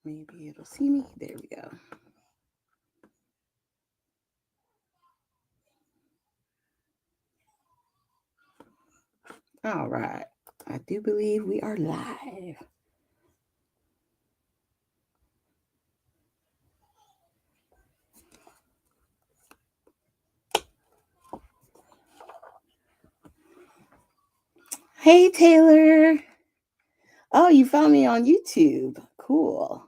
Maybe it'll see me. There we go. All right. I do believe we are live. Hey, Taylor. Oh, you found me on YouTube. Cool.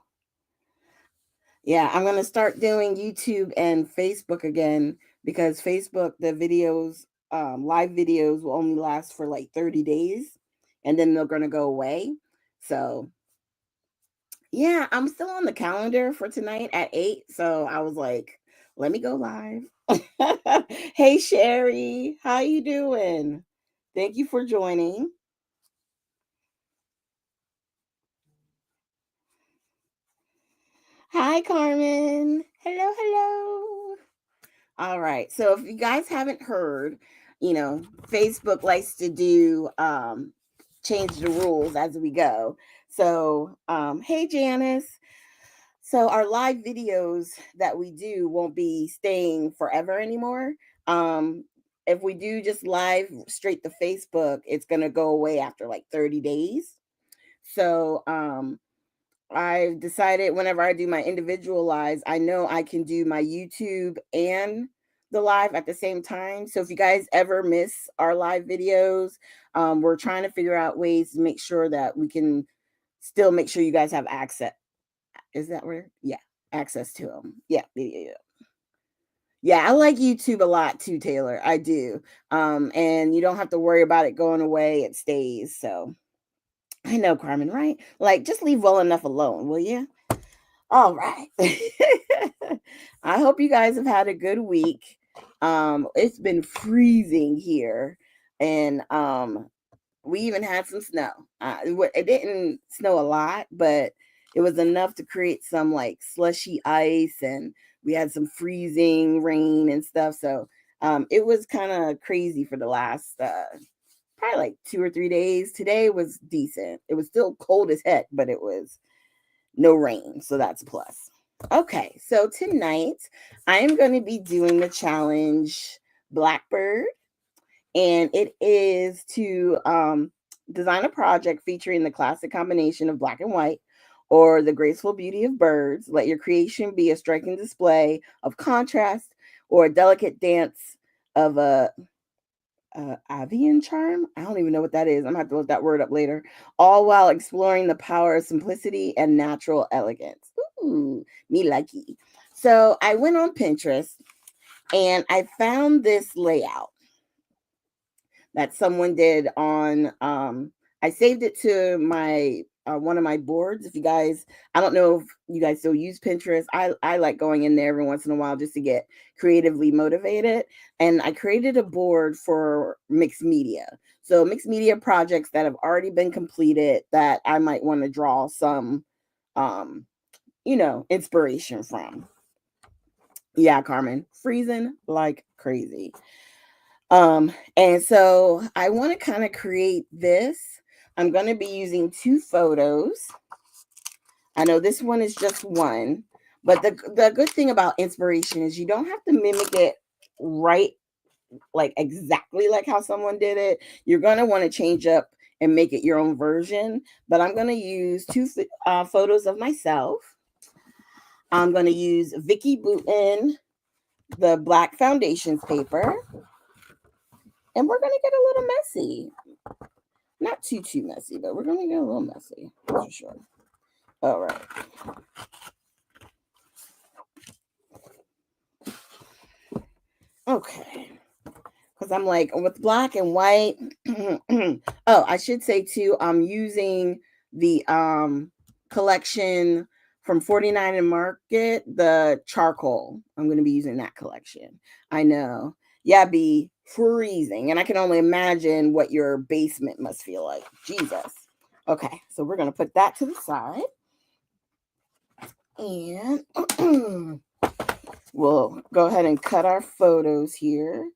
Yeah, I'm going to start doing YouTube and Facebook again because Facebook, the videos, live videos will only last for like 30 days and then they're going to go away. So, yeah, I'm still on the calendar for tonight at 8. So I was like, let me go live. Hey, Sherry, how you doing? Thank you for joining. Hi, Carmen. Hello, hello. All right. So if you guys haven't heard, Facebook likes to do change the rules as we go. So, hey Janice. So our live videos that we do won't be staying forever anymore. Um if we do just live straight to Facebook, it's going to go away after like 30 days. So, I decided whenever I do my individual lives, I know I can do my YouTube and the live at the same time. So if you guys ever miss our live videos, we're trying to figure out ways to make sure that we can still make sure you guys have access. Is that where? Yeah, access to them. Yeah, yeah. Yeah, I like YouTube a lot too, Taylor. I do. And you don't have to worry about it going away. It stays. So I know, Carmen, right? Like, just leave well enough alone, will you? All right. I hope you guys have had a good week. It's been freezing here, and we even had some snow. It didn't snow a lot, but it was enough to create some like slushy ice, and we had some freezing rain and stuff. So it was kind of crazy for the last probably like 2 or 3 days. Today was decent. It was still cold as heck, but it was no rain, so that's a plus. Okay, so tonight I am going to be doing the challenge Blackbird, and it is to design a project featuring the classic combination of black and white or the graceful beauty of birds. Let your creation be a striking display of contrast or a delicate dance of a avian charm. I don't even know what that is. I'm gonna have to look that word up later. All while exploring the power of simplicity and natural elegance. Ooh, me likey. So I went on Pinterest and I found this layout that someone did on. I saved it to my one of my boards. If you guys, I don't know if you guys still use Pinterest. I like going in there every once in a while just to get creatively motivated. And I created a board for mixed media. So mixed media projects that have already been completed that I might want to draw some, um, inspiration from. Yeah, Carmen, freezing like crazy. And so I want to kind of create this. I'm going to be using two photos. I know this one is just one, but the good thing about inspiration is you don't have to mimic it right, like exactly like how someone did it. You're going to want to change up and make it your own version. But I'm going to use two photos of myself. I'm going to use Vicky Boutin, the black foundations paper, and we're going to get a little messy. Not too messy, but we're gonna get a little messy, that's for sure. All right. Okay. Because I'm like with black and white. Oh, I should say too, I'm using the collection from 49 and Market, the charcoal. I'm gonna be using that collection. I know. Yeah, be freezing. And I can only imagine what your basement must feel like. Jesus. Okay, so we're gonna put that to the side. And we'll go ahead and cut our photos here.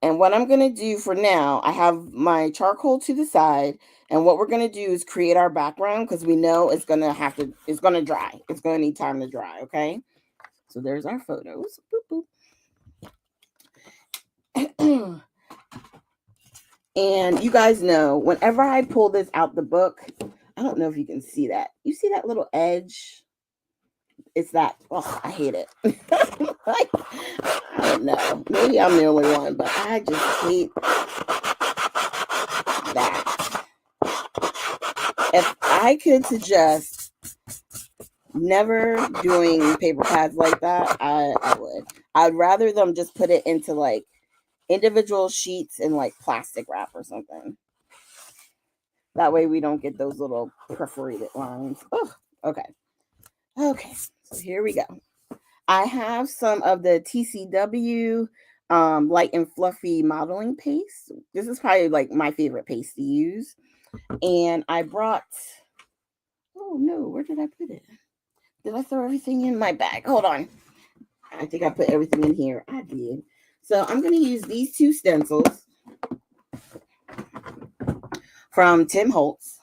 And what I'm going to do for now, I have my charcoal to the side. And what we're going to do is create our background because we know it's going to dry. It's going to need time to dry. Okay. So there's our photos. Boop, boop. And you guys know, whenever I pull this out the book, I don't know if you can see that. You see that little edge? It's that. Oh, I hate it. Like, I don't know. Maybe I'm the only one, but I just hate that. If I could suggest never doing paper pads like that, I would. I'd rather them just put it into like individual sheets and like plastic wrap or something. That way we don't get those little perforated lines. Oh, okay. Okay, so here we go. I have some of the TCW light and fluffy modeling paste. This is probably like my favorite paste to use. And I brought, oh no, where did I put it? Did I throw everything in my bag? Hold on. I think I put everything in here. I did. So I'm going to use these two stencils from Tim Holtz.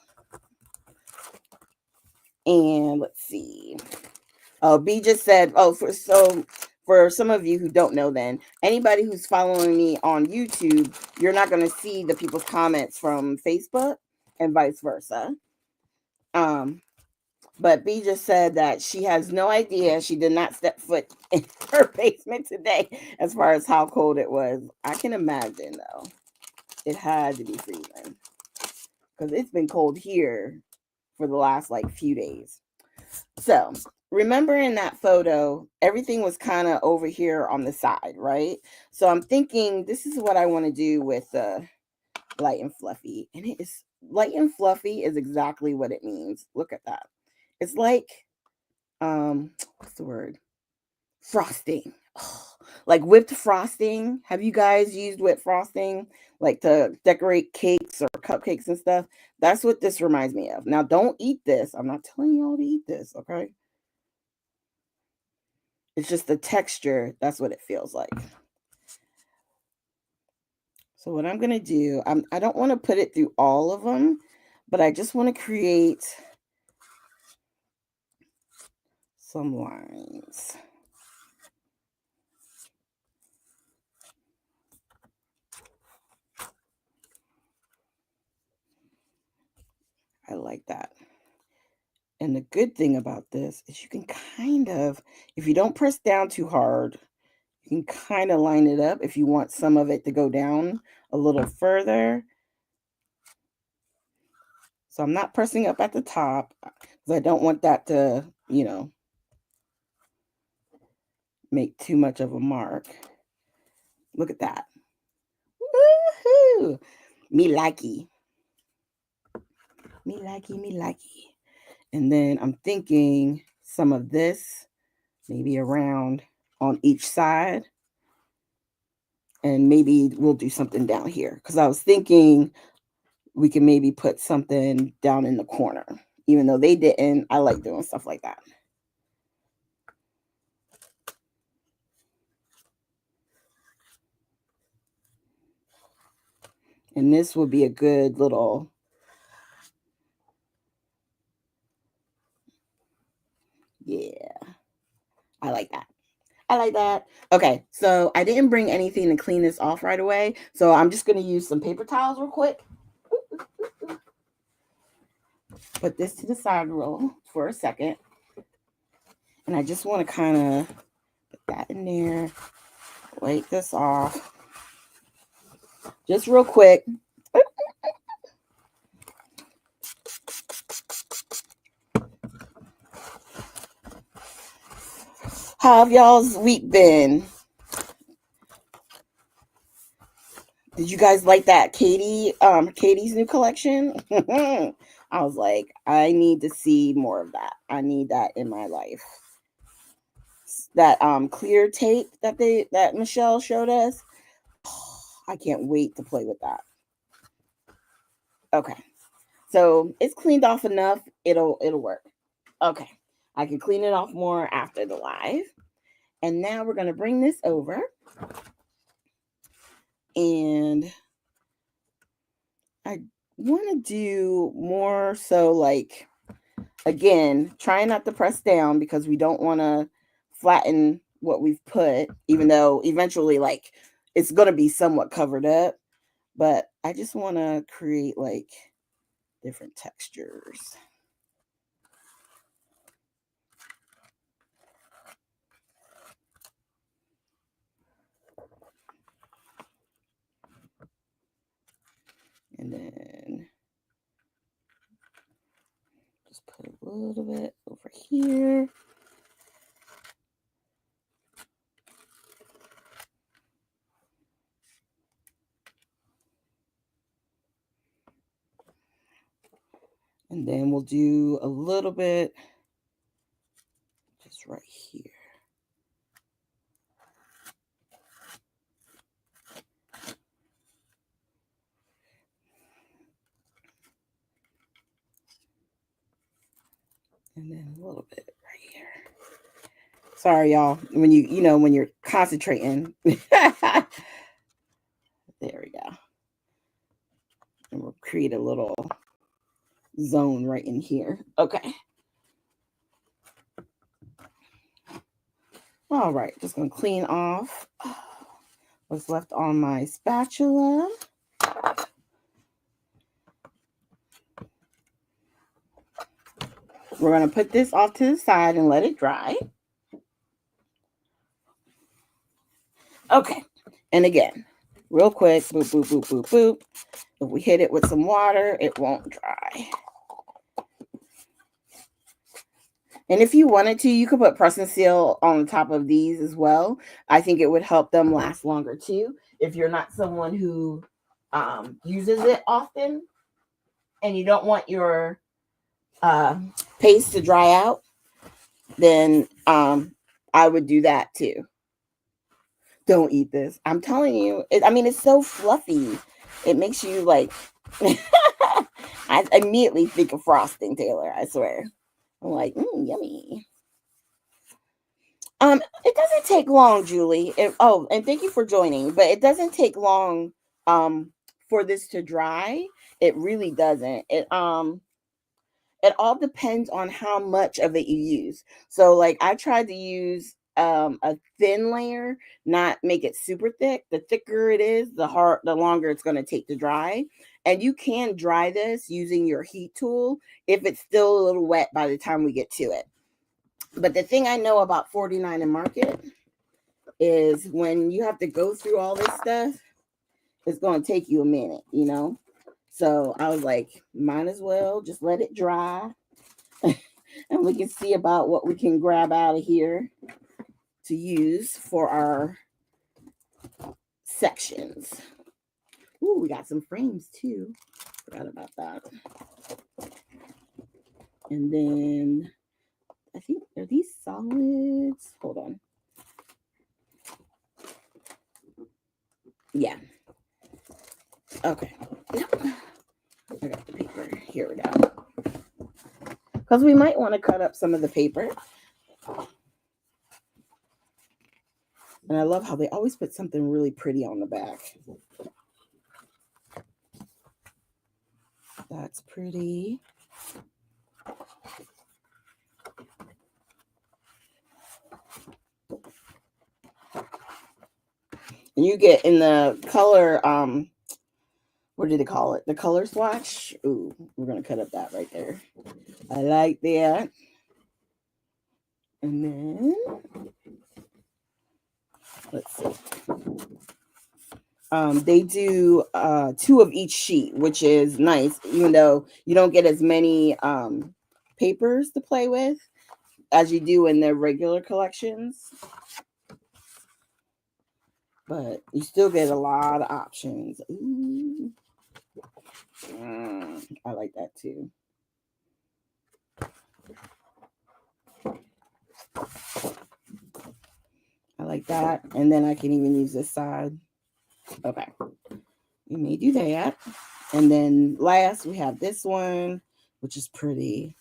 And let's see. Oh, B just said, for some of you who don't know, then anybody who's following me on YouTube, you're not going to see the people's comments from Facebook and vice versa. But B just said that she has no idea. She did not step foot in her basement today as far as how cold it was. I can imagine, though. It had to be freezing because it's been cold here for the last like few days. So remember in that photo, everything was kind of over here on the side, right? So I'm thinking this is what I want to do with light and fluffy. And it is light and fluffy is exactly what it means. Look at that. It's like, what's the word? Frosting. Oh, like whipped frosting. Have you guys used whipped frosting like to decorate cakes or cupcakes and stuff? That's what this reminds me of. Now, don't eat this. I'm not telling you all to eat this, okay? It's just the texture. That's what it feels like. So what I'm going to do, I don't want to put it through all of them, but I just want to create some lines. I like that. And the good thing about this is you can kind of, if you don't press down too hard, you can kind of line it up if you want some of it to go down a little further. So I'm not pressing up at the top because I don't want that to, make too much of a mark. Look at that. Woohoo! Me likey. Me likey, me likey. And then I'm thinking some of this maybe around on each side. And maybe we'll do something down here. Because I was thinking we can maybe put something down in the corner. Even though they didn't, I like doing stuff like that. And this will be a good little, yeah, I like that. I like that. Okay, so I didn't bring anything to clean this off right away. So I'm just going to use some paper towels real quick. Put this to the side roll for a second. And I just want to kind of put that in there. Wipe this off. Just real quick. How have y'all's week been? Did you guys like that Katie's new collection? I was like, I need to see more of that. I need that in my life. That clear tape that Michelle showed us. I can't wait to play with that. Okay. So it's cleaned off enough. It'll work. Okay. I can clean it off more after the live. And now we're going to bring this over. And I want to do more so like, again, trying not to press down because we don't want to flatten what we've put, even though eventually like it's going to be somewhat covered up. But I just want to create like different textures. And then just put a little bit over here. And then we'll do a little bit just right here. And then a little bit right here. Sorry, y'all. When when you're concentrating. There we go. And we'll create a little zone right in here. Okay. All right. Just going to clean off what's left on my spatula. We're going to put this off to the side and let it dry. Okay. And again, real quick, boop, boop, boop, boop, boop. If we hit it with some water, it won't dry. And if you wanted to, you could put press and seal on the top of these as well. I think it would help them last longer too. If you're not someone who uses it often and you don't want your paste to dry out, then I would do that too. Don't eat this. I'm telling you. It's so fluffy. It makes you like... I immediately think of frosting, Taylor. I swear. I'm like, yummy. It doesn't take long, Julie. And thank you for joining. But it doesn't take long for this to dry. It really doesn't. It all depends on how much of it you use. So like I tried to use a thin layer, not make it super thick. The thicker it is, the longer it's going to take to dry. And you can dry this using your heat tool if it's still a little wet by the time we get to it. But the thing I know about 49 and Market is when you have to go through all this stuff, it's going to take you a minute, So I was like, might as well just let it dry. And we can see about what we can grab out of here to use for our sections. Ooh, we got some frames too. Forgot about that. And then I think, are these solids? Hold on. Yeah. Okay. Yep. I got the paper. Here we go. Because we might want to cut up some of the paper. And I love how they always put something really pretty on the back. That's pretty. And you get in the color, what did they call it? The color swatch. Ooh, we're going to cut up that right there. I like that. And then, let's see. They do 2 of each sheet, which is nice, even though you don't get as many papers to play with as you do in their regular collections. But you still get a lot of options. Ooh. I like that too. I like that. And then I can even use this side. Okay. We may do that. And then last we have this one, which is pretty.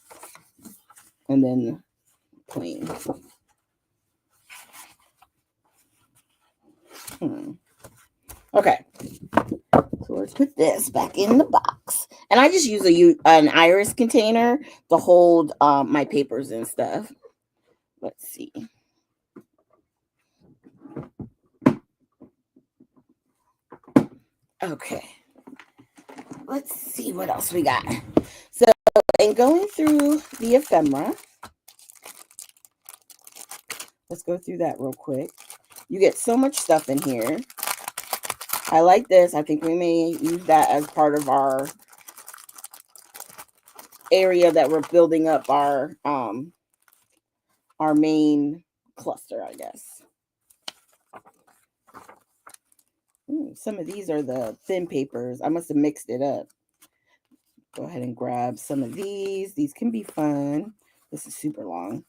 And then plain. Okay. So let's put this back in the box. And I just use an iris container to hold my papers and stuff. Let's see. Okay. Let's see what else we got. So, in going through the ephemera, let's go through that real quick. You get so much stuff in here. I like this. I think we may use that as part of our area that we're building up our main cluster, I guess. Some of these are the thin papers. I must have mixed it up. Go ahead and grab some of these. These can be fun. This is super long.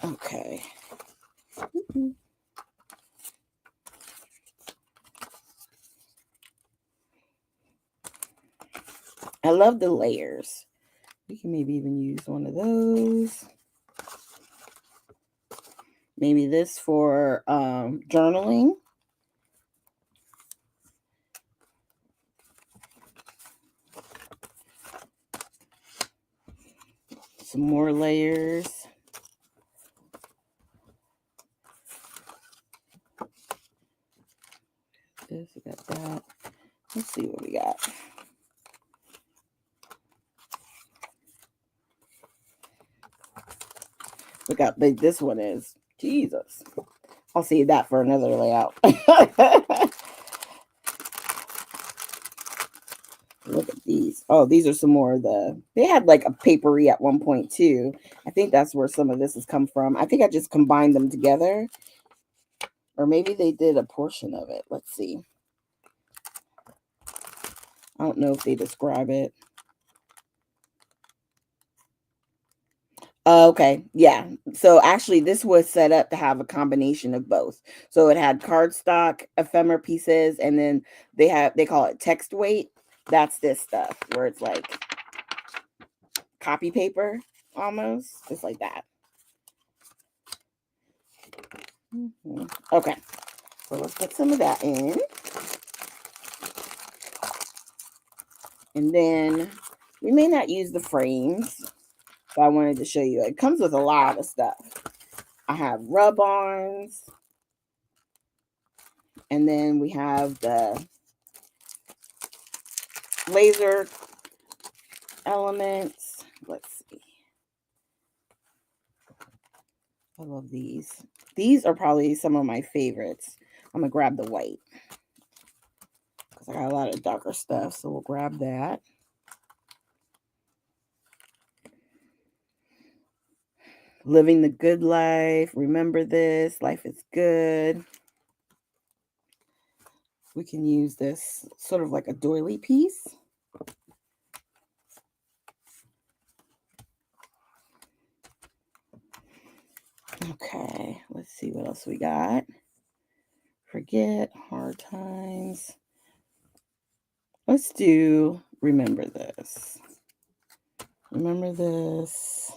Okay. I love the layers. We can maybe even use one of those. Maybe this for journaling. Some more layers. This, we got that. Let's see what we got. Look how big this one is. Jesus. I'll save that for another layout. Look at these. Oh, these are some more of they had like a papery at one point too. I think that's where some of this has come from. I think I just combined them together. Or maybe they did a portion of it. Let's see. I don't know if they describe it. Okay, yeah. So actually, this was set up to have a combination of both. So it had cardstock, ephemera pieces, and then they call it text weight. That's this stuff where it's like copy paper almost, just like that. Okay, so let's put some of that in, and then we may not use the frames. So I wanted to show you. It comes with a lot of stuff. I have rub-ons. And then we have the laser elements. Let's see. I love these. These are probably some of my favorites. I'm going to grab the white because I got a lot of darker stuff. So we'll grab that. Living the good life. Remember this. Life is good. We can use this sort of like a doily piece. Okay, let's see what else we got. Forget, hard times. Let's do remember this. Remember this.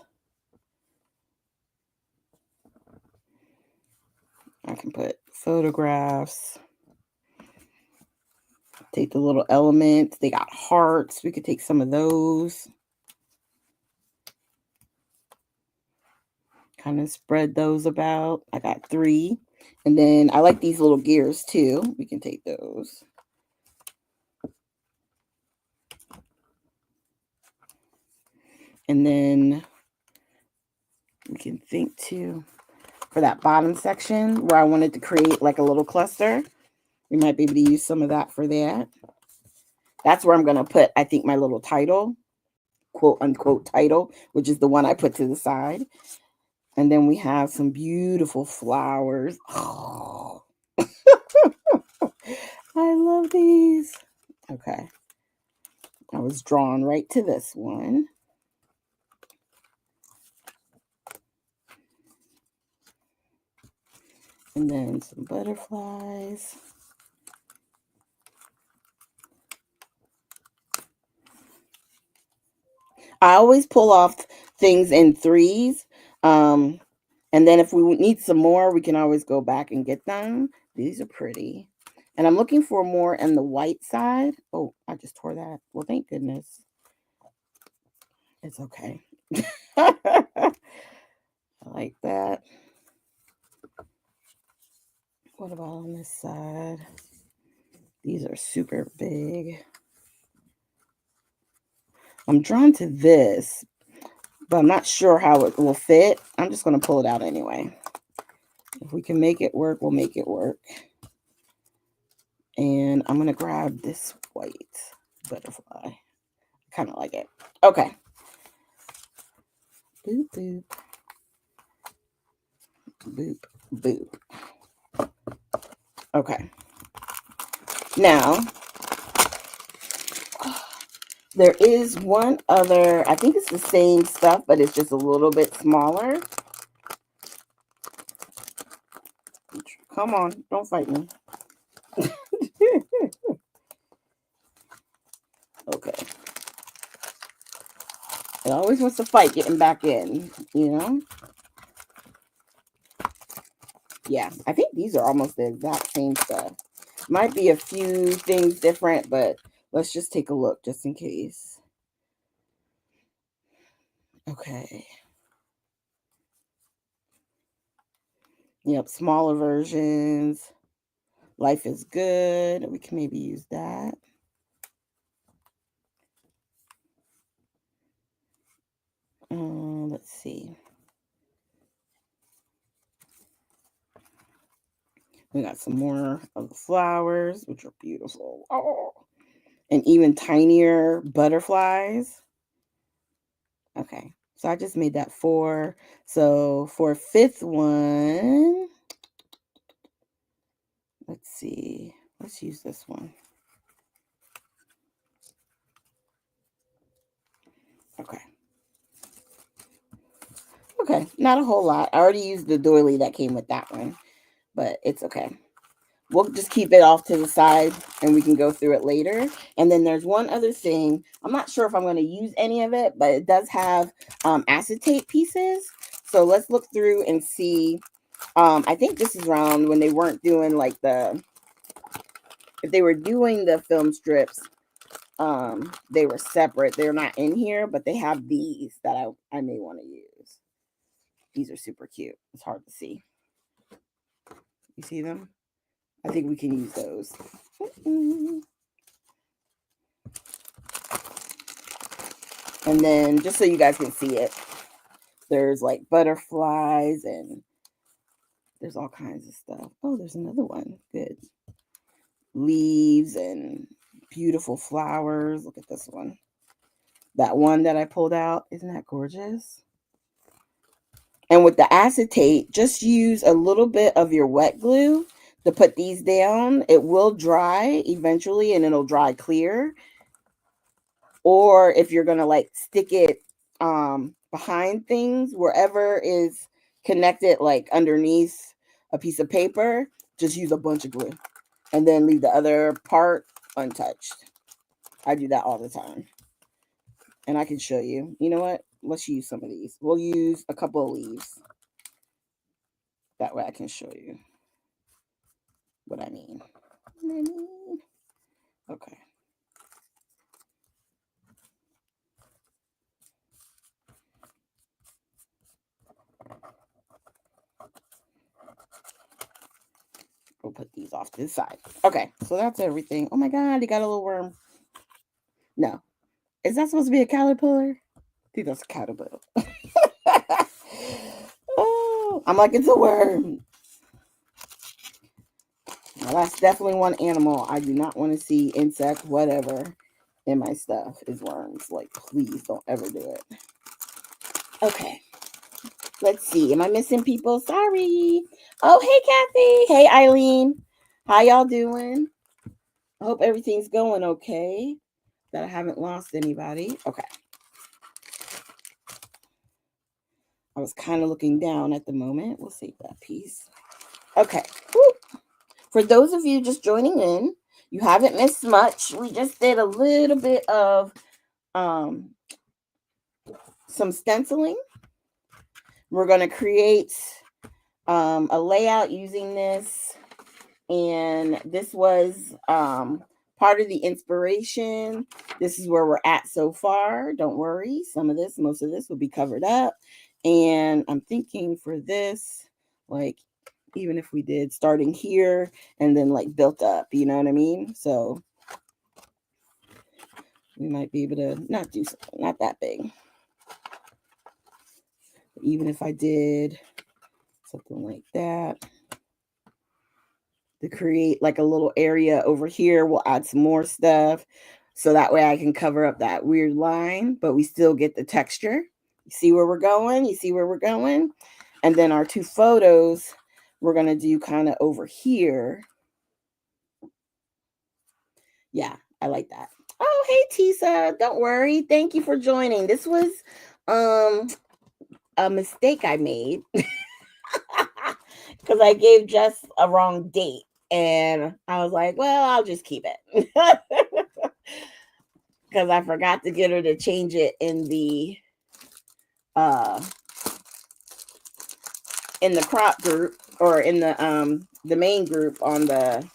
I can put photographs. Take the little elements. They got hearts. We could take some of those. Kind of spread those about. I got 3. And then I like these little gears too. We can take those. And then we can think too, for that bottom section where I wanted to create like a little cluster, we might be able to use some of that for that. That's where I'm going to put, I think, my little title, quote unquote title, which is the one I put to the side. And then we have some beautiful flowers. Oh. I love these. Okay. I was drawn right to this one. And then some butterflies. I always pull off things in 3s. And then if we need some more, we can always go back and get them. These are pretty. And I'm looking for more on the white side. Oh, I just tore that. Well, thank goodness. It's okay. I like that. What about on this side? These are super big. I'm drawn to this, but I'm not sure how it will fit. I'm just going to pull it out anyway. If we can make it work, we'll make it work. And I'm going to grab this white butterfly. Kind of like it. Okay. Boop, boop. Boop, boop. Okay. Now, there is one other, I think it's the same stuff, but it's just a little bit smaller. Come on, don't fight me. Okay. It always wants to fight getting back in, you know? Yeah, I think these are almost the exact same stuff. Might be a few things different, but let's just take a look just in case. Okay. Yep, smaller versions. Life is good. We can maybe use that. Let's see. We got some more of the flowers, which are beautiful. Oh, and even tinier butterflies. Okay, so I just made that 4. So for a 5th one, let's see. Let's use this one. Okay. Okay, not a whole lot. I already used the doily that came with that one, but it's okay. We'll just keep it off to the side and we can go through it later. And then there's one other thing. I'm not sure if I'm going to use any of it, but it does have acetate pieces. So let's look through and see. I think this is around when they weren't doing like if they were doing the film strips, they were separate. They're not in here, but they have these that I may want to use. These are super cute. It's hard to see. You see them? I think we can use those. And then just so you guys can see it, there's like butterflies and there's all kinds of stuff. Oh, there's another one. Good. Leaves and beautiful flowers. Look at this one. That one that I pulled out. Isn't that gorgeous? And with the acetate, just use a little bit of your wet glue to put these down. It will dry eventually and it'll dry clear. Or if you're going to like stick it behind things, wherever is connected, like underneath a piece of paper, just use a bunch of glue and then leave the other part untouched. I do that all the time. And I can show you. You know what? Let's use some of these. We'll use a couple of leaves. That way I can show you what I mean. Okay. We'll put these off to the side. Okay, so that's everything. Oh my God, he got a little worm. No. Is that supposed to be a caterpillar? I think that's a caterpillar. Oh, I'm like, it's a worm. Now, that's definitely one animal I do not want to see, insect, whatever, in my stuff is worms. Like, please don't ever do it. Okay. Let's see. Am I missing people? Sorry. Oh, hey, Kathy. Hey, Eileen. How y'all doing? I hope everything's going okay. That I haven't lost anybody. Okay. I was kind of looking down at the moment. We'll save that piece. Okay. Woo. For those of you just joining in, you haven't missed much. We just did a little bit of some stenciling. We're going to create a layout using this. And this was part of the inspiration. This is where we're at so far. Don't worry. Most of this will be covered up. And I'm thinking for this, like, even if we did starting here and then like built up, you know what I mean? So we might be able to not do something, not that big. Even if I did something like that to create like a little area over here, we'll add some more stuff. So that way I can cover up that weird line, but we still get the texture. You see where we're going? You see where we're going? And then our 2 photos, we're going to do kind of over here. Yeah, I like that. Oh, hey, Tisa. Don't worry. Thank you for joining. This was a mistake I made because I gave Jess a wrong date. And I was like, well, I'll just keep it. Because I forgot to get her to change it in the crop group, or in the main group on the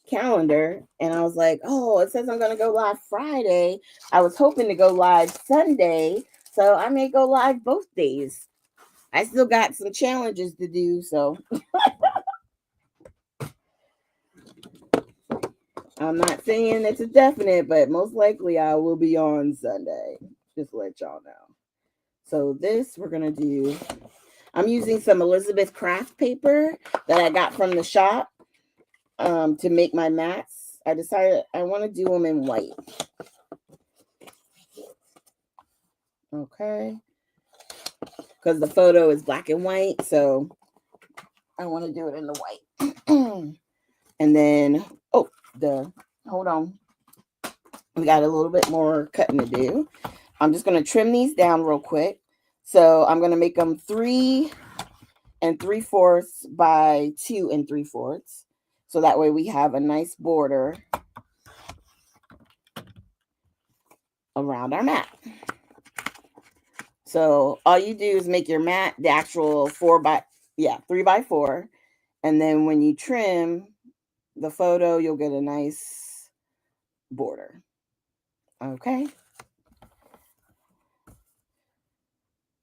calendar. And I was like, oh, it says I'm going to go live Friday. I was hoping to go live Sunday, so I may go live both days. I still got some challenges to do, so I'm not saying it's a definite, but most likely I will be on Sunday. Just to let y'all know. So this we're going to do, I'm using some Elizabeth craft paper that I got from the shop to make my mats. I decided I want to do them in white. Okay. Because the photo is black and white, so I want to do it in the white. And then, hold on. We got a little bit more cutting to do. I'm just going to trim these down real quick. So I'm going to make them 3 3/4 by 2 3/4. So that way we have a nice border around our mat. So all you do is make your mat the actual 3 by 4. And then when you trim the photo, you'll get a nice border. Okay.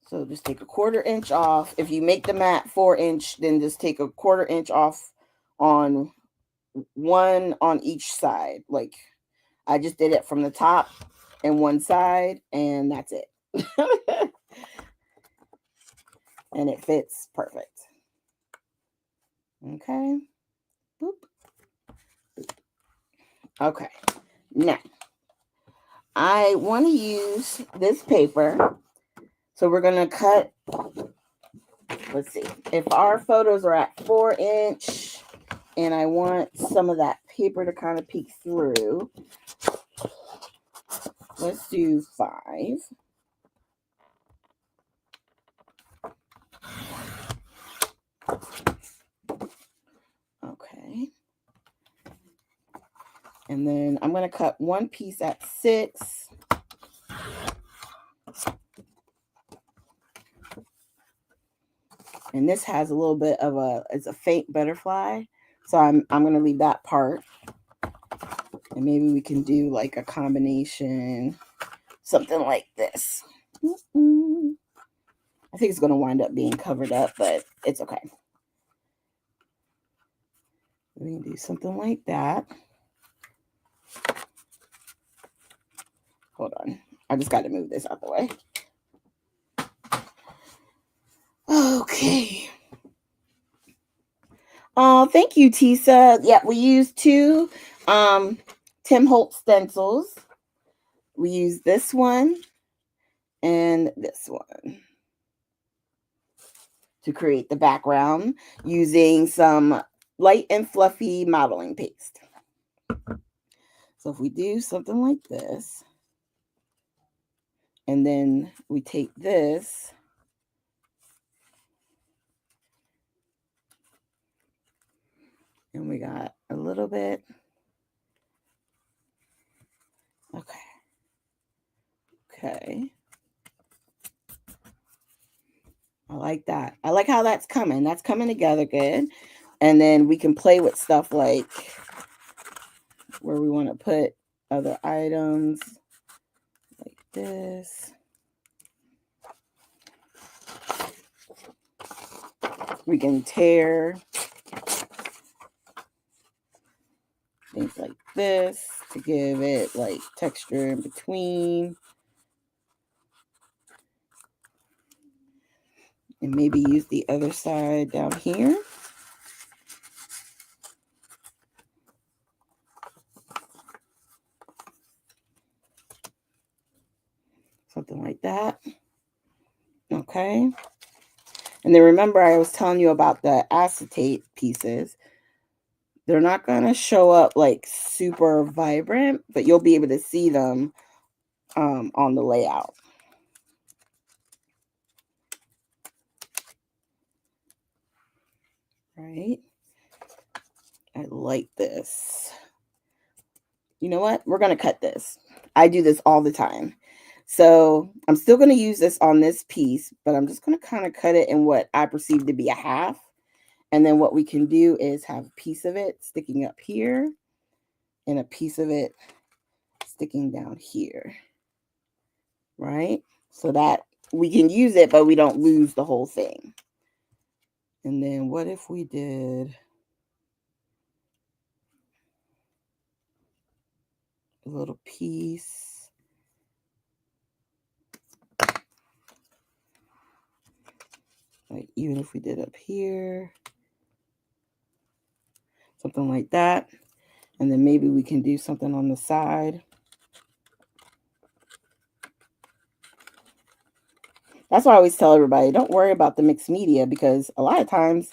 So just take a 1/4 inch off. If you make the mat 4 inch, then just take a 1/4 inch off on one on each side. Like I just did it from the top and one side, and that's it. And it fits perfect. Okay. Boop. Boop. Okay. Now, I want to use this paper. So we're going to cut, let's see, if our photos are at 4 inch and I want some of that paper to kind of peek through, let's do 5. Okay. And then I'm going to cut one piece at 6. And this has a little bit of it's a faint butterfly. So I'm going to leave that part. And maybe we can do like a combination, something like this. I think it's going to wind up being covered up, but it's okay. We can do something like that. Hold on. I just got to move this out the way. Okay. Oh, thank you, Tisa. Yeah, we used 2 Tim Holtz stencils. We used this one and this one to create the background using some light and fluffy modeling paste. So if we do something like this, and then we take this, and we got a little bit. Okay. I like that. I like how that's coming. That's coming together good. And then we can play with stuff like where we want to put other items like this. We can tear things like this to give it like texture in between. And maybe use the other side down here. Something like that. Okay. And then remember, I was telling you about the acetate pieces. They're not going to show up like super vibrant, but you'll be able to see them on the layout. Right? I like this. You know what? We're going to cut this. I do this all the time. So I'm still going to use this on this piece, but I'm just going to kind of cut it in what I perceive to be a half. And then what we can do is have a piece of it sticking up here and a piece of it sticking down here. Right? So that we can use it, but we don't lose the whole thing. And then what if we did a little piece like even if we did up here, something like that. And then maybe we can do something on the side. That's why I always tell everybody, don't worry about the mixed media, because a lot of times,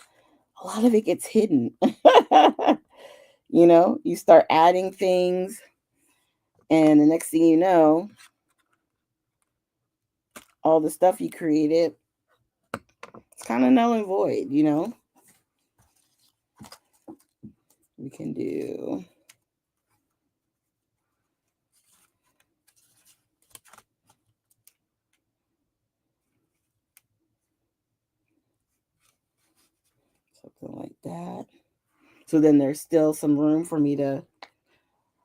a lot of it gets hidden. You know, you start adding things, and the next thing you know, all the stuff you created, it's kind of null and void, you know? We can do something like that. So then there's still some room for me to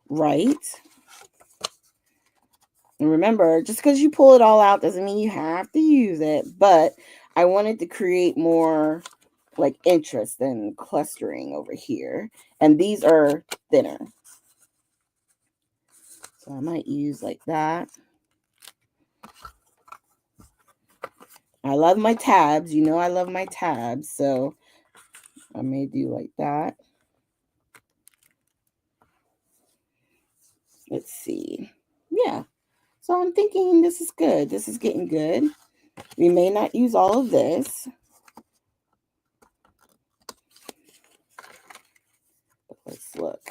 write. And remember, just because you pull it all out doesn't mean you have to use it. But I wanted to create more like interest and clustering over here. And these are thinner. So I might use like that. I love my tabs. You know I love my tabs. So I may do like that. Let's see. Yeah. So I'm thinking this is good. This is getting good. We may not use all of this. But let's look.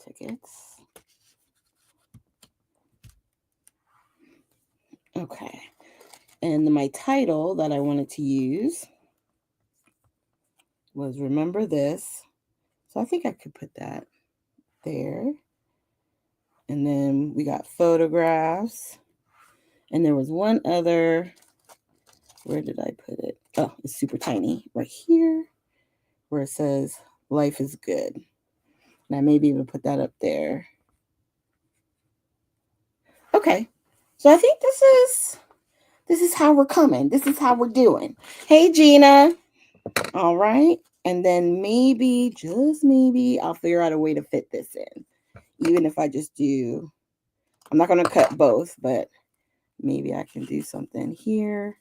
Tickets. Okay. And my title that I wanted to use was Remember This. So I think I could put that there. And then we got photographs. And there was one other. Where did I put it? Oh, it's super tiny. Right here. Where it says Life is Good. And I may be able to put that up there. Okay. So I think this is how we're coming. This is how we're doing. Hey, Gina. All right. And then maybe, just maybe, I'll figure out a way to fit this in. Even if I just do, I'm not going to cut both, but maybe I can do something here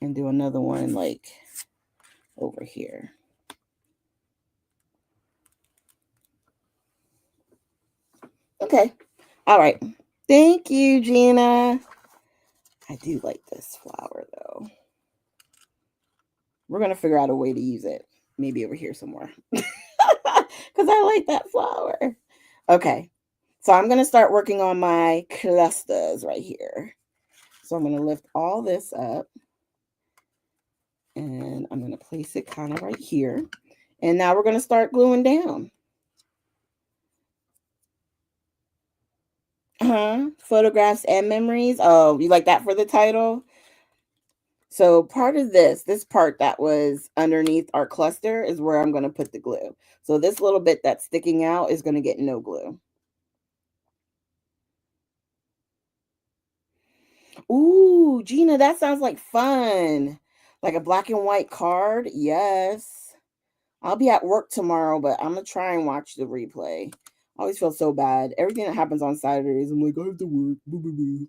and do another one like over here. Okay. All right. Thank you, Gina. I do like this flower, though. We're going to figure out a way to use it. Maybe over here somewhere. Because I like that flower. Okay. So I'm going to start working on my clusters right here. So I'm going to lift all this up. And I'm going to place it kind of right here. And now we're going to start gluing down. Photographs and memories. Oh, you like that for the title? So part of this part that was underneath our cluster is where I'm going to put the glue. So this little bit that's sticking out is going to get no glue. Ooh, Gina, that sounds like fun. Like a black and white card. Yes. I'll be at work tomorrow, but I'm going to try and watch the replay. I always feel so bad. Everything that happens on Saturdays, I'm like, I have to work. Boo, boo,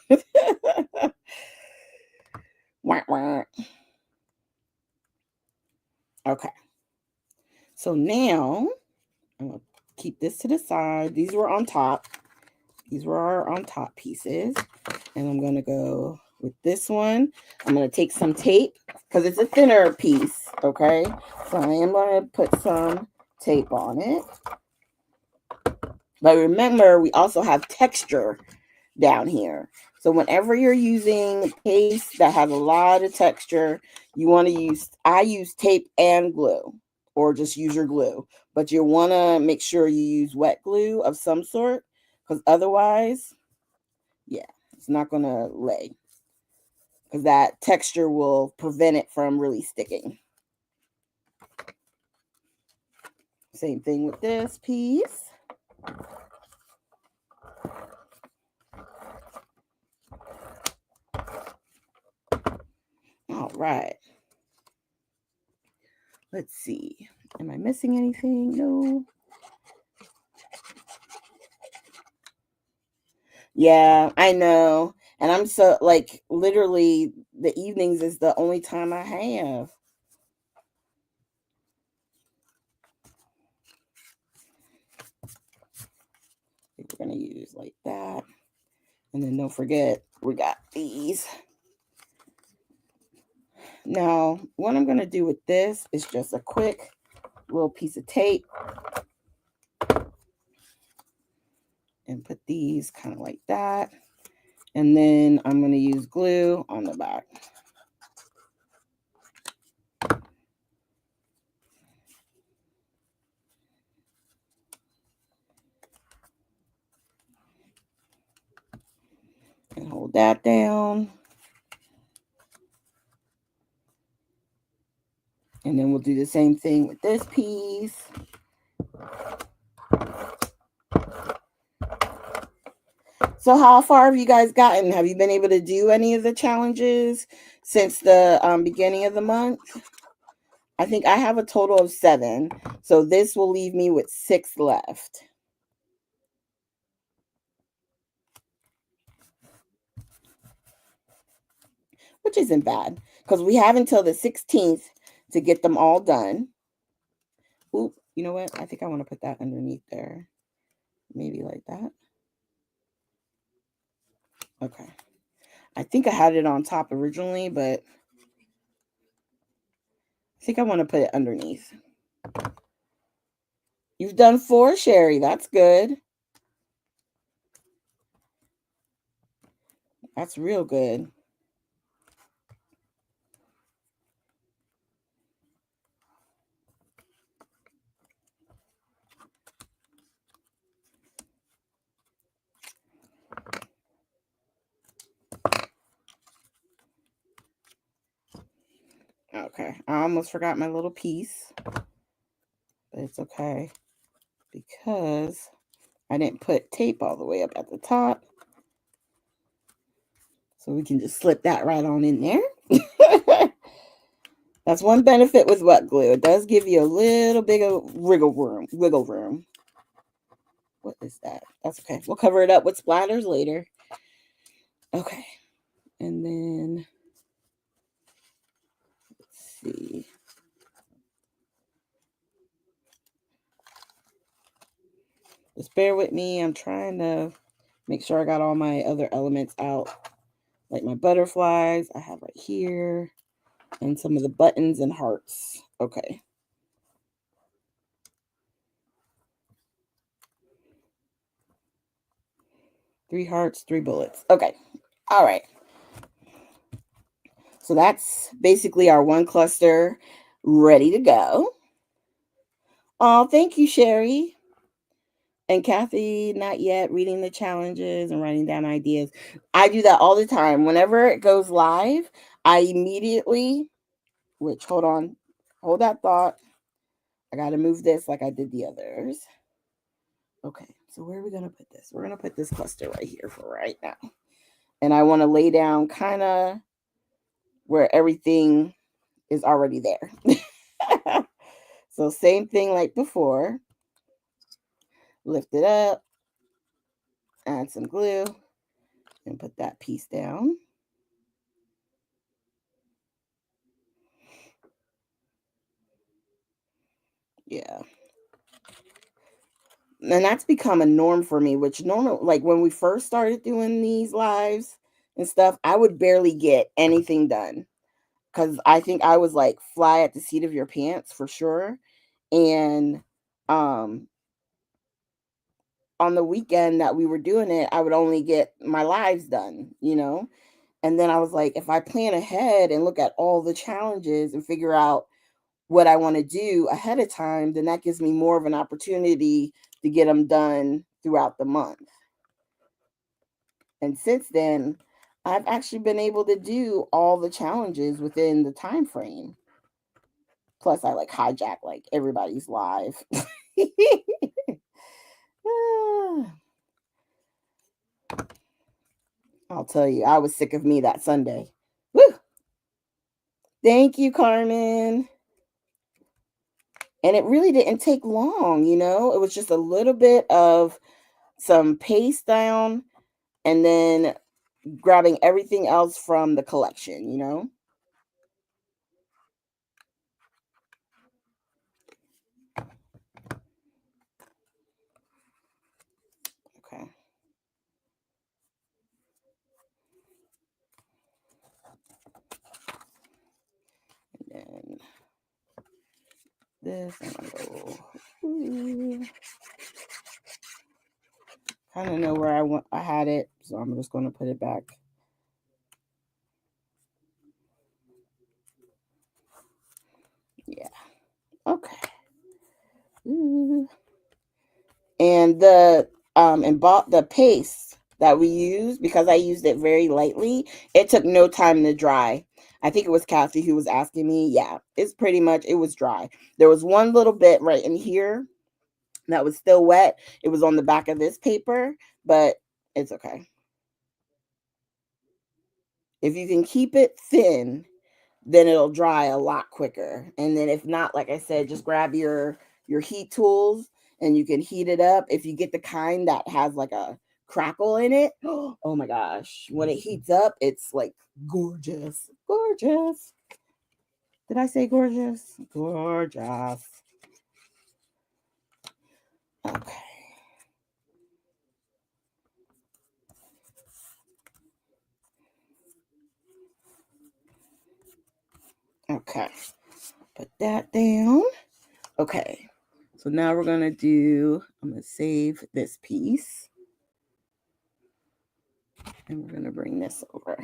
boo. Wah, wah. Okay. So now I'm going to keep this to the side. These were on top. These were our on top pieces. And I'm going to go with this one. I'm going to take some tape because it's a thinner piece. Okay. So I am going to put some tape on it. But remember, we also have texture down here. So whenever you're using paste that has a lot of texture, you want to use, I use tape and glue, or just use your glue. But you want to make sure you use wet glue of some sort, because otherwise, yeah, it's not going to lay. Because that texture will prevent it from really sticking. Same thing with this piece. All right. Let's see. Am I missing anything? No. Yeah, I know. And I'm so like literally the evenings is the only time I have. I think we're gonna use like that. And then don't forget we got these. Now, what I'm gonna do with this is just a quick little piece of tape and put these kind of like that. And then I'm gonna use glue on the back. And hold that down. And then we'll do the same thing with this piece. So how far have you guys gotten? Have you been able to do any of the challenges since the beginning of the month? I think I have a total of 7. So this will leave me with 6 left. Which isn't bad because we have until the 16th to get them all done. Oop, you know what? I think I want to put that underneath there. Maybe like that. Okay. I think I had it on top originally, but I think I want to put it underneath. You've done 4, Sherry. That's good. That's real good. Okay, I almost forgot my little piece, but it's okay because I didn't put tape all the way up at the top. So we can just slip that right on in there. That's one benefit with wet glue. It does give you a little bit of wiggle room. What is that? That's okay. We'll cover it up with splatters later. Okay. And then let's see. Just bear with me. I'm trying to make sure I got all my other elements out. Like my butterflies I have right here. And some of the buttons and hearts. Okay. Three hearts, 3 bullets. Okay. All right. So that's basically our one cluster ready to go. Oh, thank you, Sherry. And Kathy, not yet, reading the challenges and writing down ideas. I do that all the time. Whenever it goes live, I immediately, which hold that thought. I got to move this like I did the others. Okay, so where are we going to put this? We're going to put this cluster right here for right now. And I want to lay down kind of where everything is already there. So same thing like before. Lift it up, add some glue, and put that piece down. Yeah. And that's become a norm for me, which normal, like when we first started doing these lives and stuff, I would barely get anything done because I think I was like fly at the seat of your pants for sure. And um on the weekend that we were doing it, I would only get my lives done. And then I was like, if I plan ahead and look at all the challenges and figure out what I want to do ahead of time, then that gives me more of an opportunity to get them done throughout the month. And since then, I've actually been able to do all the challenges within the time frame. Plus, I like hijack like everybody's live. I'll tell you, I was sick of me that Sunday. Woo! Thank you, Carmen. And it really didn't take long. It was just a little bit of some paste down and then grabbing everything else from the collection. Okay. And then this, I'm gonna go. Kind of know where I had it, so I'm just going to put it back. Yeah. Okay. And the paste that we used, because I used it very lightly, it took no time to dry. I think it was Kathy who was asking me. Yeah, it was dry. There was one little bit right in here that was still wet. It was on the back of this paper, but it's okay. If you can keep it thin, then it'll dry a lot quicker. And then if not, like I said, just grab your heat tools and you can heat it up. If you get the kind that has like a crackle in it, oh my gosh, when it heats up, it's like gorgeous. Gorgeous. Did I say gorgeous? Gorgeous. Okay. Okay. Put that down. Okay. So now I'm going to save this piece. And we're going to bring this over.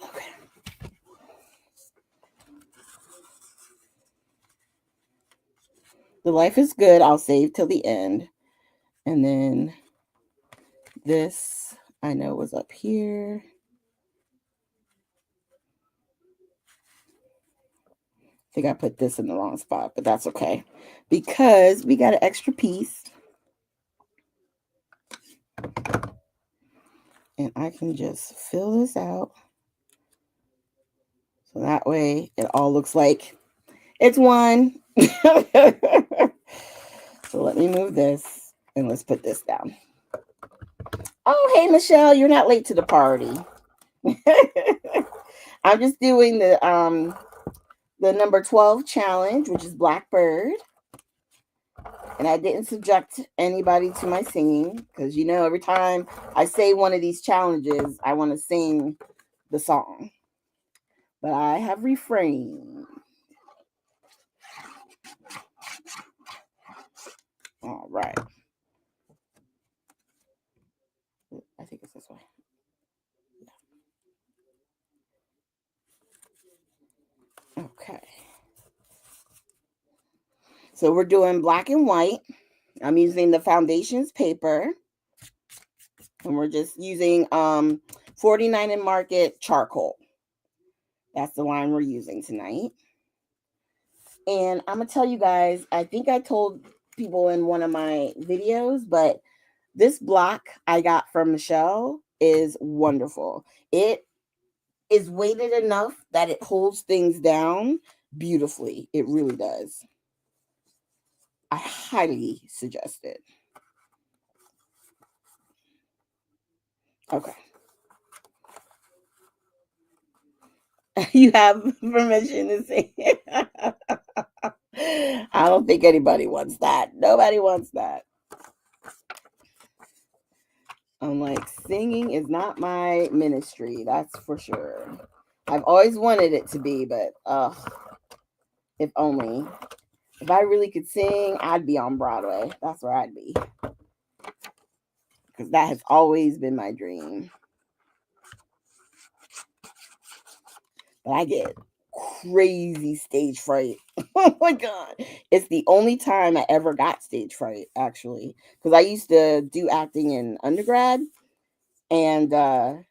Okay. The life is good. I'll save till the end. And then this, I know, was up here. I think I put this in the wrong spot, but that's okay because we got an extra piece. And I can just fill this out. So that way it all looks like it's one. So let me move this and let's put this down. Oh, hey, Michelle, you're not late to the party. I'm just doing the number 12 challenge, which is Blackbird. And I didn't subject anybody to my singing because, every time I say one of these challenges, I want to sing the song. But I have refrained. All right. I think it's this way. Okay. So we're doing black and white. I'm using the Foundations paper. And we're just using 49 and Market charcoal. That's the line we're using tonight. And I'm going to tell you guys, I think I told people in one of my videos, but this block I got from Michelle is wonderful. It is weighted enough that it holds things down beautifully. It really does. I highly suggest it. Okay. You have permission to say it. I don't think anybody wants that. Nobody wants that. I'm like, singing is not my ministry, that's for sure. I've always wanted it to be, but if only. If I really could sing, I'd be on Broadway. That's where I'd be. Because that has always been my dream. But I get crazy stage fright. Oh my God. It's the only time I ever got stage fright, actually. Because I used to do acting in undergrad. And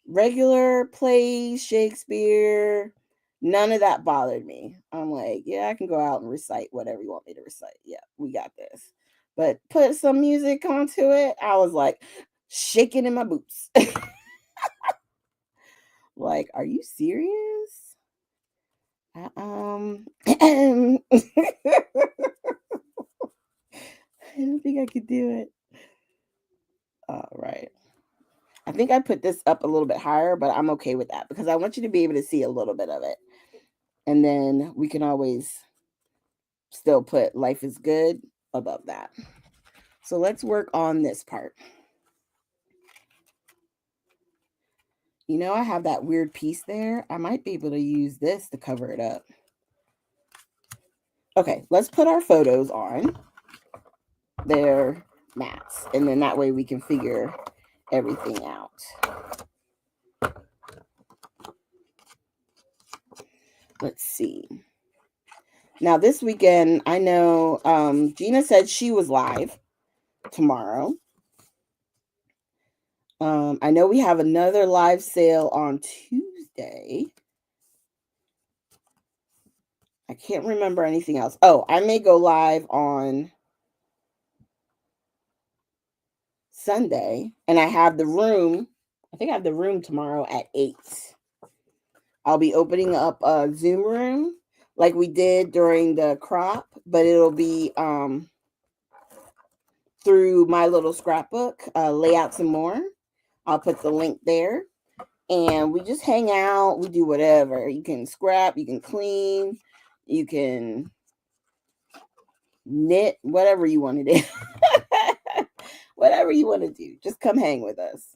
regular plays, Shakespeare, none of that bothered me. I'm like, yeah, I can go out and recite whatever you want me to recite. Yeah, we got this. But put some music onto it, I was like shaking in my boots. Like, are you serious? I don't think I could do it. All right. I think I put this up a little bit higher, but I'm okay with that because I want you to be able to see a little bit of it. And then we can always still put Life is Good above that. So let's work on this part. You know, I have that weird piece there. I might be able to use this to cover it up. Okay, let's put our photos on their mats. And then that way we can figure everything out. Let's see. Now, this weekend, I know Gina said she was live tomorrow. I know we have another live sale on Tuesday. I can't remember anything else. Oh, I may go live on Sunday, and I have the room. I think I have the room tomorrow at 8. I'll be opening up a Zoom room like we did during the crop, but it'll be through my little scrapbook, Layouts and More. I'll put the link there. And we just hang out. We do whatever. You can scrap, you can clean, you can knit, whatever you want to do. Whatever you want to do. Just come hang with us.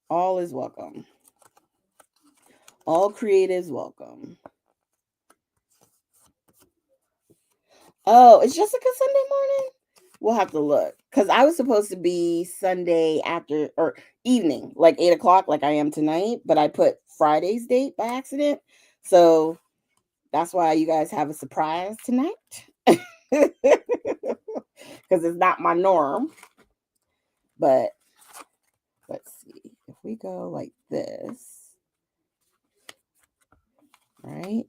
All is welcome. All creatives welcome. Oh, it's Jessica Sunday morning? We'll have to look. Because I was supposed to be Sunday after or evening, like 8 o'clock, like I am tonight, but I put Friday's date by accident. So that's why you guys have a surprise tonight. Because it's not my norm. But let's see. If we go like this, right?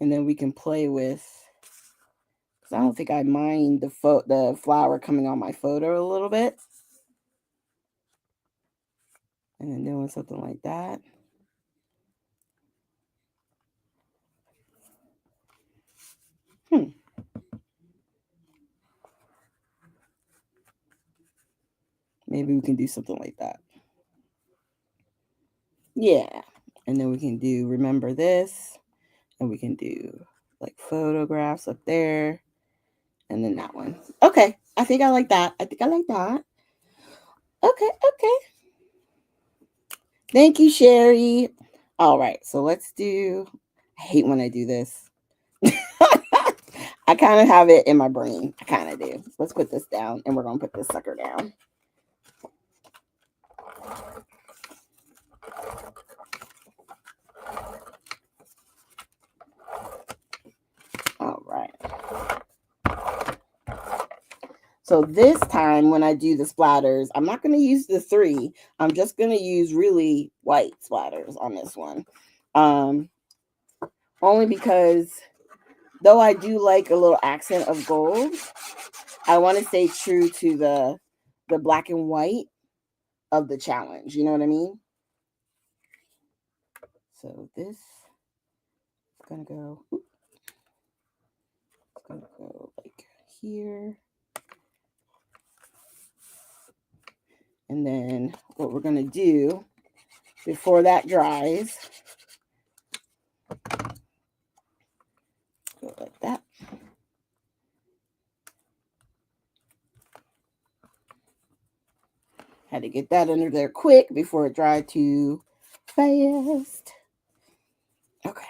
And then we can play with, because I don't think I mind the flower coming on my photo a little bit. And then doing something like that. Maybe we can do something like that. Yeah. And then we can do remember this. And we can do like photographs up there. And then that one. Okay. I think I like that. Okay. Thank you, Sherry. All right. So let's do. I hate when I do this. I kind of have it in my brain. I kind of do. Let's put this down. And we're going to put this sucker down. So this time when I do the splatters, I'm not going to use the 3. I'm just going to use really white splatters on this one. Only because though I do like a little accent of gold, I want to stay true to the black and white of the challenge. You know what I mean? So this is going to go, it's going to go like here. And then what we're going to do before that dries, go like that. Had to get that under there quick before it dried too fast. Okay.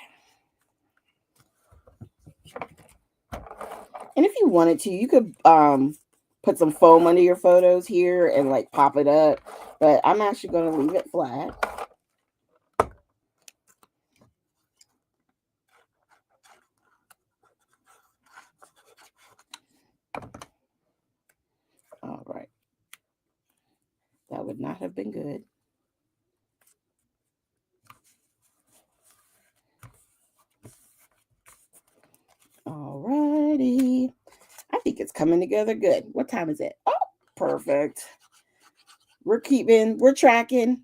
And if you wanted to, you could put some foam under your photos here and like pop it up. But I'm actually going to leave it flat. All right. That would not have been good. All righty. I think it's coming together good. What time is it? Oh, perfect. We're tracking.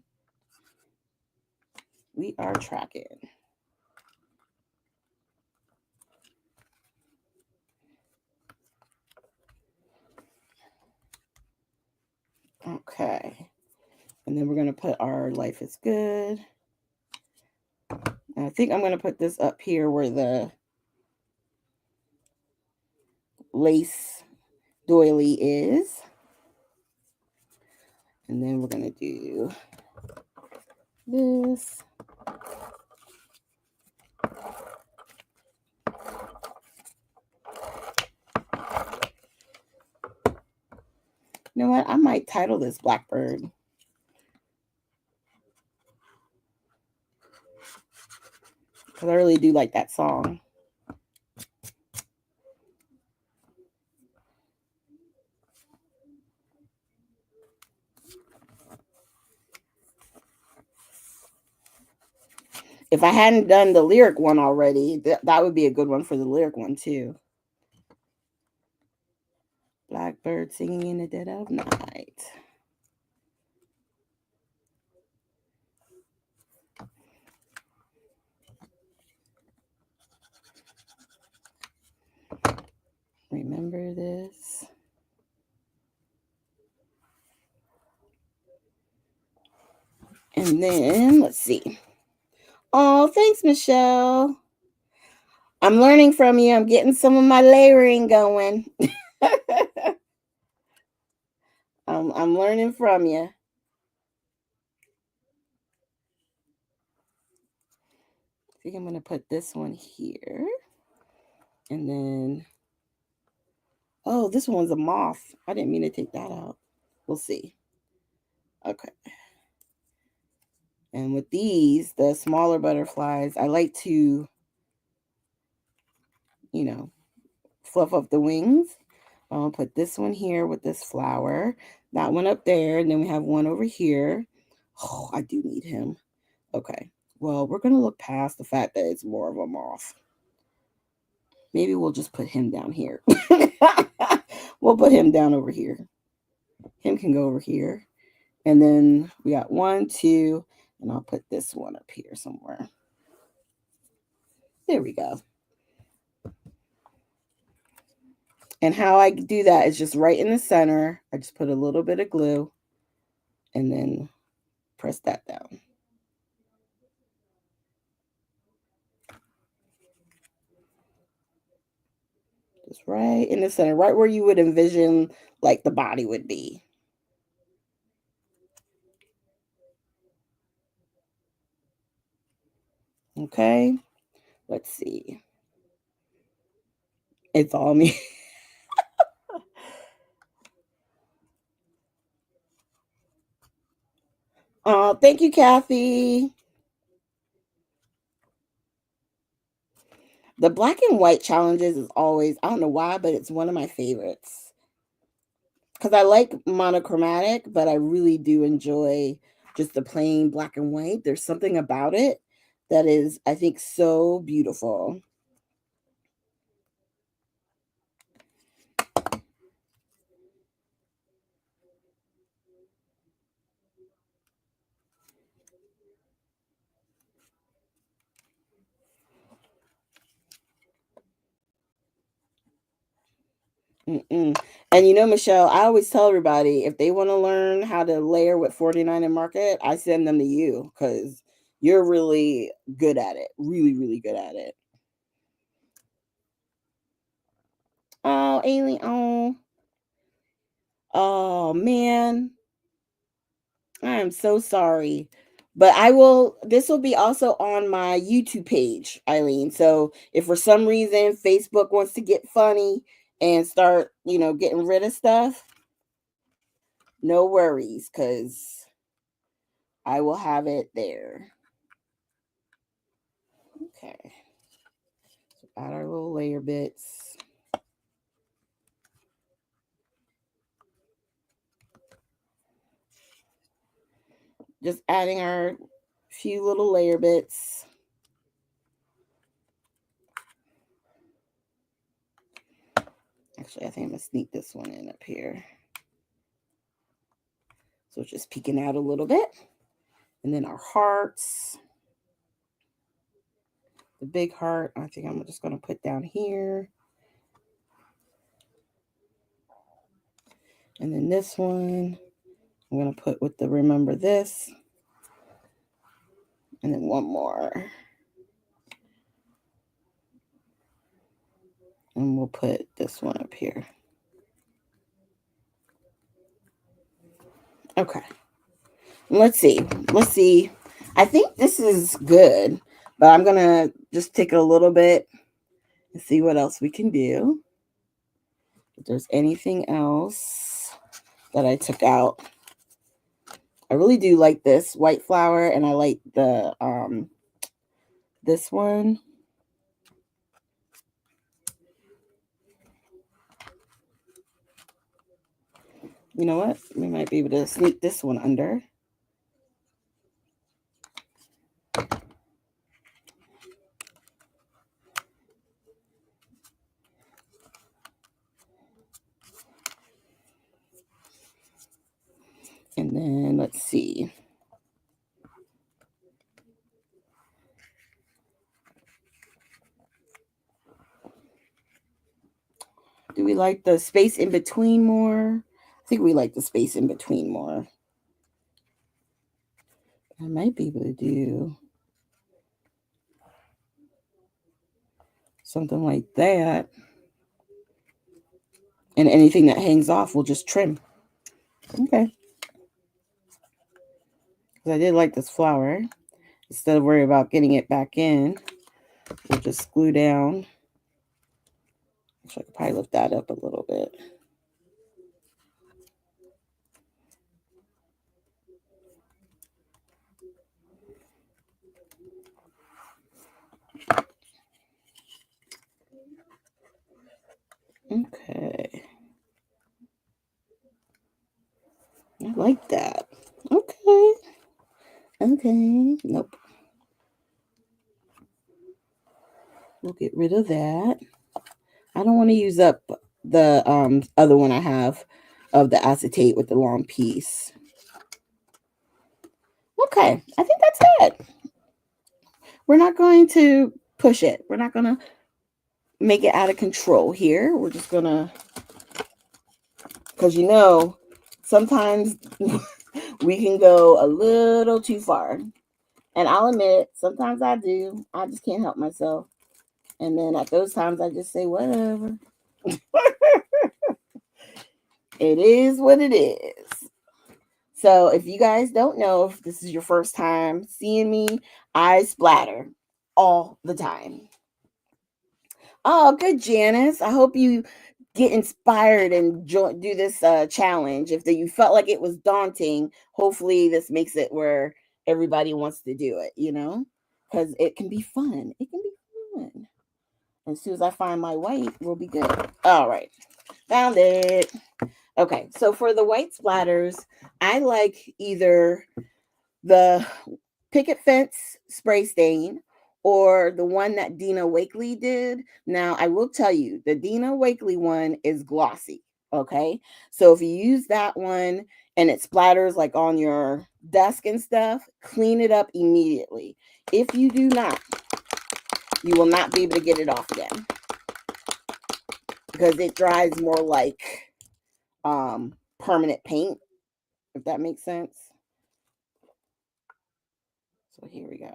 We are tracking. Okay. And then we're going to put our Life is Good. And I think I'm going to put this up here where the lace doily is. And then we're going to do this. You know what? I might title this Blackbird. Because I really do like that song. If I hadn't done the lyric one already, that would be a good one for the lyric one too. Blackbird singing in the dead of night. Remember this. And then, let's see. Oh, thanks, Michelle. I'm learning from you. I'm getting some of my layering going. I'm learning from you. I think I'm going to put this one here. And then, oh, this one's a moth. I didn't mean to take that out. We'll see. Okay. And with these, the smaller butterflies, I like to, you know, fluff up the wings. I'll put this one here with this flower, that one up there, and then we have one over here. Oh, I do need him. Okay. Well, we're going to look past the fact that it's more of a moth. Maybe we'll just put him down here. We'll put him down over here. Him can go over here. And then we got 1, 2, and I'll put this one up here somewhere. There we go. And how I do that is just right in the center. I just put a little bit of glue and then press that down. Just right in the center, right where you would envision like the body would be. Okay, let's see. It's all me. Oh, thank you, Kathy. The black and white challenges is always, I don't know why, but it's one of my favorites. because I like monochromatic, but I really do enjoy just the plain black and white. There's something about it that is, I think, so beautiful. Mm-mm. And you know, Michelle, I always tell everybody if they want to learn how to layer with 49 and market, I send them to you because you're really good at it. Really, really good at it. Oh, Alien. Oh, man. I am so sorry. But I will, this will be also on my YouTube page, Eileen. So if for some reason Facebook wants to get funny and start, getting rid of stuff, no worries, because I will have it there. Okay. So add our little layer bits. Just adding our few little layer bits. Actually, I think I'm going to sneak this one in up here. So just peeking out a little bit. And then our hearts. The big heart, I think I'm just going to put down here. And then this one, I'm going to put with the remember this. And then one more. And we'll put this one up here. Okay. Let's see. I think this is good, but I'm going to just take a little bit and see what else we can do. If there's anything else that I took out. I really do like this white flower, and I like the this one. You know what? We might be able to sneak this one under. And then let's see. Do we like the space in between more? I think we like the space in between more. I might be able to do something like that. And anything that hangs off, we'll just trim. Okay. Because I did like this flower. Instead of worrying about getting it back in, we'll just glue down. Actually, I could probably lift that up a little bit. Okay. I like that. Okay. Okay. Nope. We'll get rid of that. I don't want to use up the other one I have of the acetate with the long piece. Okay. I think that's it. We're not going to push it. We're not going to make it out of control here. We're just going to, because sometimes we can go a little too far. And I'll admit, sometimes I do. I just can't help myself. And then at those times, I just say, whatever. It is what it is. So if you guys don't know, if this is your first time seeing me, I splatter all the time. Oh, good, Janice. I hope you get inspired and do this challenge. If you felt like it was daunting, hopefully this makes it where everybody wants to do it, because it can be fun. It can be fun. As soon as I find my white, we'll be good. All right. Found it. Okay, so for the white splatters, I like either the picket fence spray stain or the one that Dina Wakely did. Now, I will tell you, the Dina Wakely one is glossy. Okay, so if you use that one and it splatters like on your desk and stuff, clean it up immediately. If you do not, you will not be able to get it off again because it dries more like permanent paint, if that makes sense. So here we go.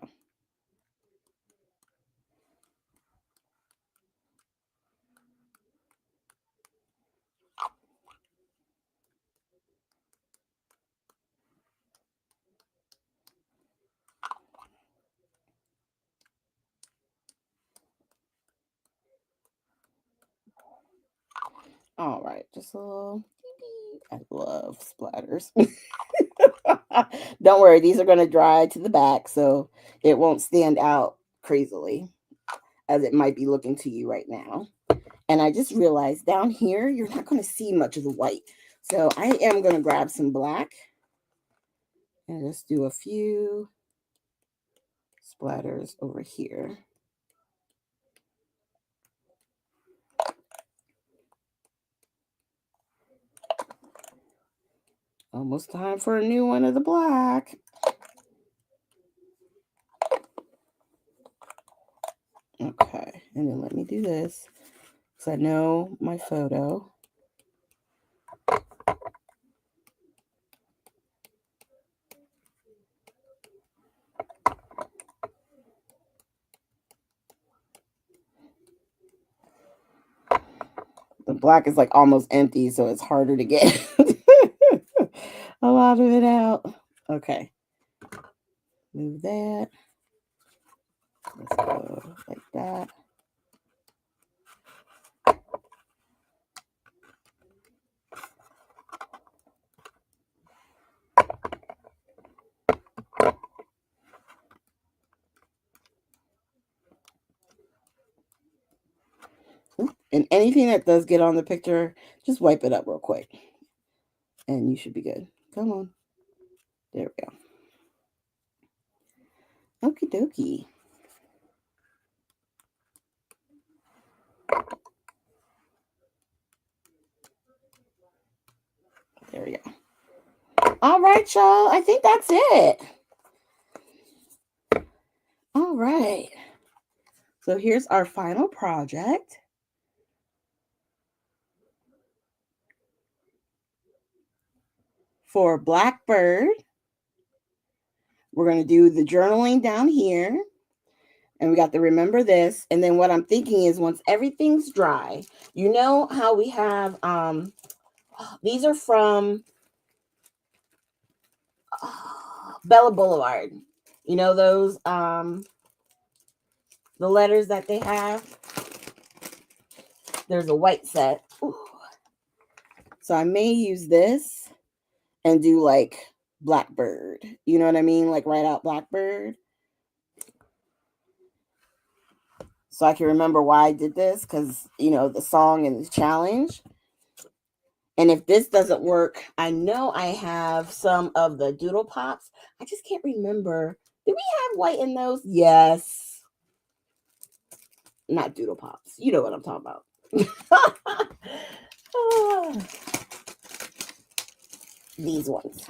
All right, just a little. I love splatters. Don't worry, these are going to dry to the back, so it won't stand out crazily as it might be looking to you right now. And I just realized down here, you're not going to see much of the white. So I am going to grab some black and just do a few splatters over here. Almost time for a new one of the black. Okay, and then let me do this because I know my photo. The black is like almost empty, so it's harder to get a lot of it out. Okay, move that. Let's go like that. And anything that does get on the picture, just wipe it up real quick. And you should be good. Come on. There we go. Okie dokie. There we go. All right, y'all. I think that's it. All right. So here's our final project. For Blackbird, we're going to do the journaling down here. And we got to remember this. And then what I'm thinking is once everything's dry, you know how we have, these are from Bella Boulevard. You know those, the letters that they have? There's a white set. Ooh. So I may use this and do like Blackbird. You know what I mean? Like write out Blackbird. So I can remember why I did this because, you know, the song and the challenge. And if this doesn't work, I know I have some of the Doodle Pops. I just can't remember. Did we have white in those? Yes. Not Doodle Pops. You know what I'm talking about. These ones.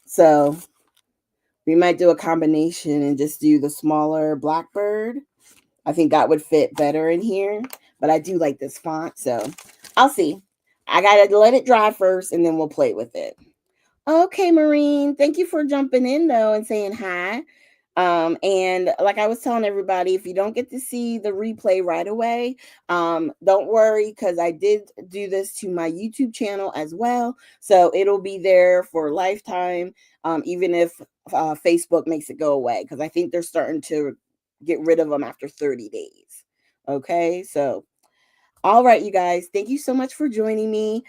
So we might do a combination and just do the smaller Blackbird. I think that would fit better in here. But I do like this font, so I'll see. I gotta let it dry first and then we'll play with it. Okay, Maureen. Thank you for jumping in though and saying hi. And like I was telling everybody, if you don't get to see the replay right away, don't worry because I did do this to my YouTube channel as well. So it'll be there for lifetime, even if Facebook makes it go away, because I think they're starting to get rid of them after 30 days. Okay, so all right, you guys, thank you so much for joining me.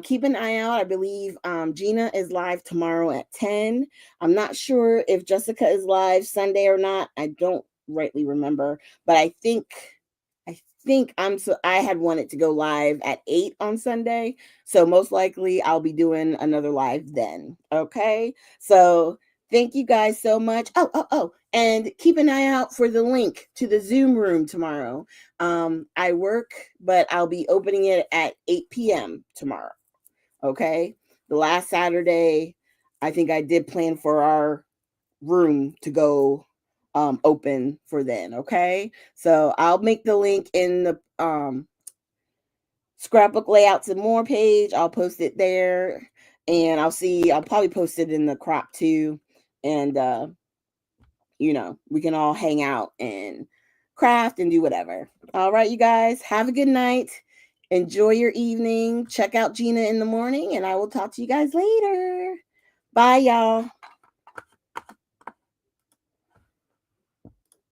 Keep an eye out. I believe Gina is live tomorrow at 10. I'm not sure if Jessica is live Sunday or not. I don't rightly remember, but I think think I had wanted to go live at 8 on Sunday. So most likely I'll be doing another live then. Okay. So thank you guys so much. Oh, and keep an eye out for the link to the Zoom room tomorrow. I work, but I'll be opening it at 8 p.m. tomorrow. Okay. The last Saturday, I think I did plan for our room to go open for then. Okay. So I'll make the link in the scrapbook layouts and more page. I'll post it there, and I'll probably post it in the crop too. And we can all hang out and craft and do whatever. All right, you guys, have a good night. Enjoy your evening. Check out Gina in the morning, and I will talk to you guys later. Bye, y'all.